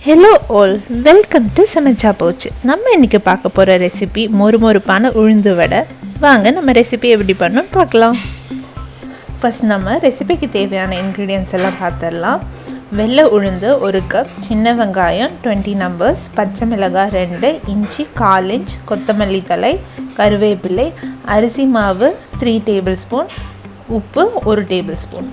Hello all, welcome to சமைச்சா போச்சு. நம்ம இன்றைக்கி பார்க்க போகிற ரெசிபி மொறுமொறுப்பான உளுந்து வடை. வாங்க நம்ம ரெசிபி எப்படி பண்ணணும்னு பார்க்கலாம். ஃபஸ்ட் நம்ம ரெசிபிக்கு தேவையான இன்க்ரீடியன்ஸ் எல்லாம் பார்த்துடலாம். வெள்ளை உளுந்து 1 கப், சின்ன வெங்காயம் 20 நம்பர்ஸ், பச்சை மிளகாய் 2, இஞ்சி 1/4 இன்ச், கொத்தமல்லி தழை, கருவேப்பிலை, அரிசி மாவு 3 டேபிள் ஸ்பூன், உப்பு 1 டேபிள் ஸ்பூன்.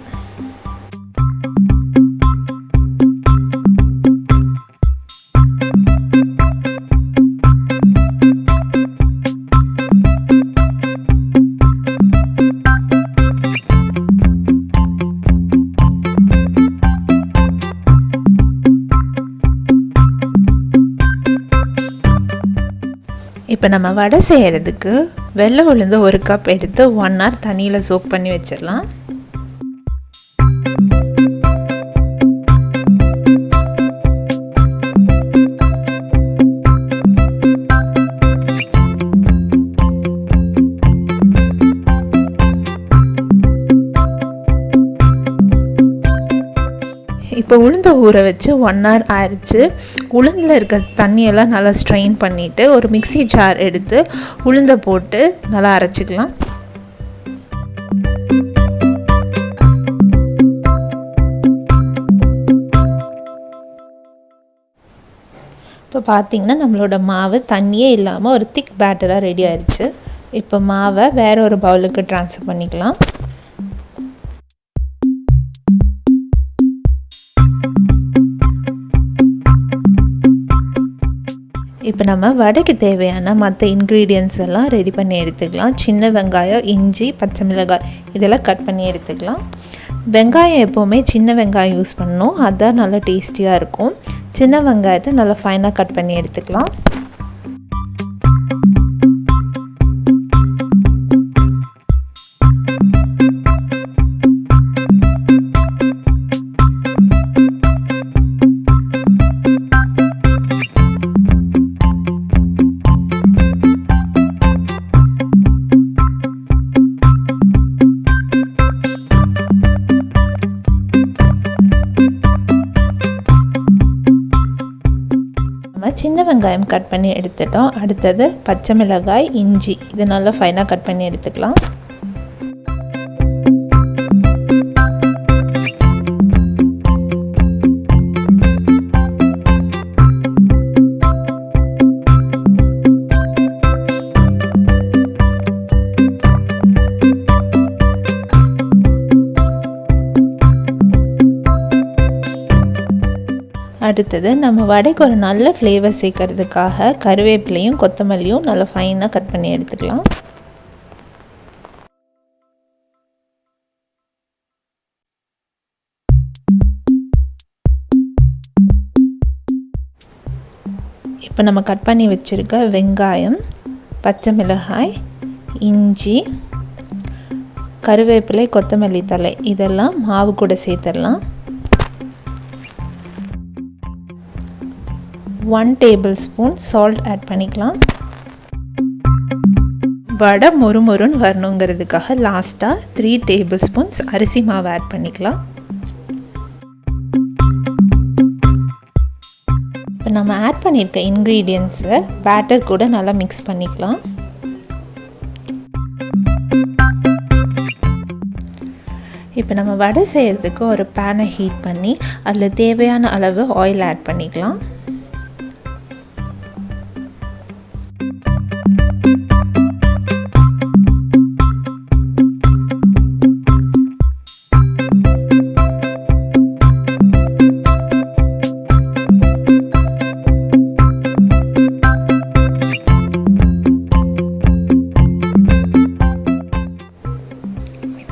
இப்போ நம்ம வடை செய்கிறதுக்கு வெள்ளை உளுந்து 1 கப் எடுத்து 1 hour தண்ணியில் சோக் பண்ணி வச்சிடலாம். இப்போ உளுந்தை ஊற வச்சு 1 hour ஆயிடுச்சு. உளுந்தில் இருக்க தண்ணியெல்லாம் நல்லா ஸ்ட்ரெயின் பண்ணிவிட்டு ஒரு மிக்ஸி ஜார் எடுத்து உளுந்தை போட்டு நல்லா அரைச்சிக்கலாம். இப்போ பார்த்திங்கன்னா நம்மளோட மாவு தண்ணியே இல்லாமல் ஒரு திக் பேட்டராக ரெடி ஆயிடுச்சு. இப்போ மாவை வேற ஒரு பவுலுக்கு ட்ரான்ஸ்ஃபர் பண்ணிக்கலாம். இப்போ நம்ம வடைக்கு தேவையான மற்ற இன்க்ரீடியன்ட்ஸ் எல்லாம் ரெடி பண்ணி எடுத்துக்கலாம். சின்ன வெங்காயம், இஞ்சி, பச்சை மிளகாய் இதெல்லாம் கட் பண்ணி எடுத்துக்கலாம். வெங்காயம் எப்போவுமே சின்ன வெங்காயம் யூஸ் பண்ணணும், அதுதான் நல்லா டேஸ்டியாக இருக்கும். சின்ன வெங்காயத்தை நல்லா ஃபைனாக கட் பண்ணி எடுத்துக்கலாம். சின்ன வெங்காயம் கட் பண்ணி எடுத்துட்டோம். அடுத்தது பச்சை மிளகாய், இஞ்சி இது நல்லா ஃபைனாக கட் பண்ணி எடுத்துக்கலாம். அடுத்தது நம்ம வடைக்கு ஒரு நல்ல ஃப்ளேவர் சேர்க்கறதுக்காக கருவேப்பிலையும் கொத்தமல்லியும் நல்லா ஃபைனாக கட் பண்ணி எடுத்துக்கலாம். இப்போ நம்ம கட் பண்ணி வச்சுருக்க வெங்காயம், பச்சை மிளகாய், இஞ்சி, கருவேப்பிலை, கொத்தமல்லி தழை இதெல்லாம் மாவு கூட சேர்த்துடலாம். 1 டேபிள் ஸ்பூன் சால்ட் ஆட் பண்ணிக்கலாம். வடை மொறுமொறுன்னு வரணுங்கிறதுக்காக லாஸ்ட்டாக 3 டேபிள் ஸ்பூன்ஸ் அரிசி மாவு ஆட் பண்ணிக்கலாம். இப்போ நம்ம ஆட் பண்ணியிருக்க இன்க்ரீடியன்ஸை பேட்டர் கூட நல்லா மிக்ஸ் பண்ணிக்கலாம். இப்போ நம்ம வடை செய்கிறதுக்கு ஒரு பேனை ஹீட் பண்ணி அதில் தேவையான அளவு ஆயில் ஆட் பண்ணிக்கலாம்.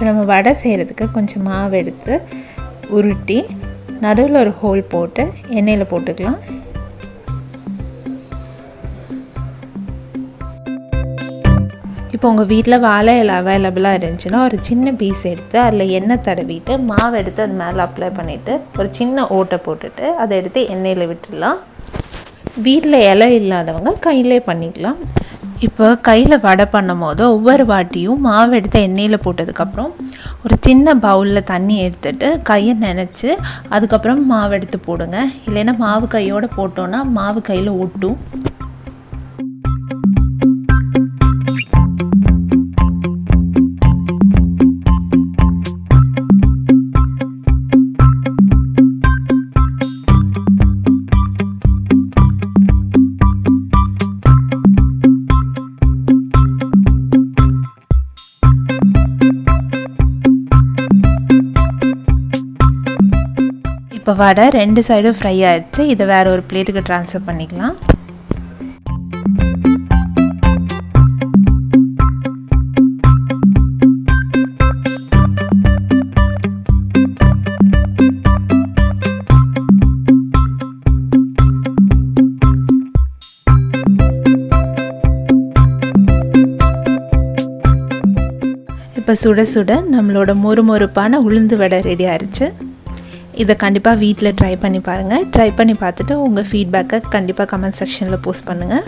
நம்ம வடை செய்கிறதுக்கு கொஞ்சம் மாவு எடுத்து உருட்டி நடுவில் ஒரு ஹோல் போட்டு எண்ணெயில் போட்டுக்கலாம். இப்போ உங்கள் வீட்டில் வாழை இலை அவைலபிளாக இருந்துச்சுன்னா ஒரு சின்ன பீஸ் எடுத்து அதில் எண்ணெய் தடவிட்டு மாவு எடுத்து அது மேலே அப்ளை பண்ணிவிட்டு ஒரு சின்ன ஓட்டை போட்டுட்டு அதை எடுத்து எண்ணெயில் விட்டுடலாம். வீட்டில் இலை இல்லாதவங்க கையிலே பண்ணிக்கலாம். இப்போ கையில் வடை பண்ணும்போது ஒவ்வொரு வாட்டியும் மாவு எடுத்து எண்ணெயில் போட்டதுக்கப்புறம் ஒரு சின்ன பவுலில் தண்ணி எடுத்துகிட்டு கையை நனைச்சி அதுக்கப்புறம் மாவு எடுத்து போடுங்க. இல்லைன்னா மாவு கையோடு போட்டோன்னா மாவு கையில் ஒட்டும். இப்போ வடை 2 சைடும் ஃப்ரை ஆகிடுச்சு. இதை வேறு ஒரு பிளேட்டுக்கு ட்ரான்ஸ்ஃபர் பண்ணிக்கலாம். இப்போ சுட சுட நம்மளோட மொறுமொறுப்பான உளுந்து வடை ரெடி ஆயிடுச்சு. இதை கண்டிப்பாக வீட்டில் ட்ரை பண்ணி பாருங்கள். ட்ரை பண்ணி பார்த்துட்டு உங்கள் ஃபீட்பேக்கை கண்டிப்பாக கமெண்ட் செக்ஷனில் போஸ்ட் பண்ணுங்கள்.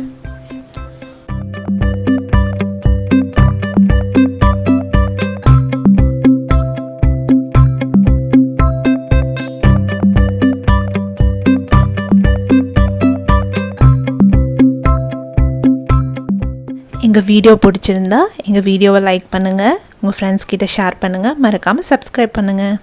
எங்கள் வீடியோ பிடிச்சிருந்தா எங்கள் வீடியோவை லைக் பண்ணுங்கள், உங்கள் ஃப்ரெண்ட்ஸ் கிட்ட ஷேர் பண்ணுங்கள், மறக்காமல் சப்ஸ்கிரைப் பண்ணுங்கள்.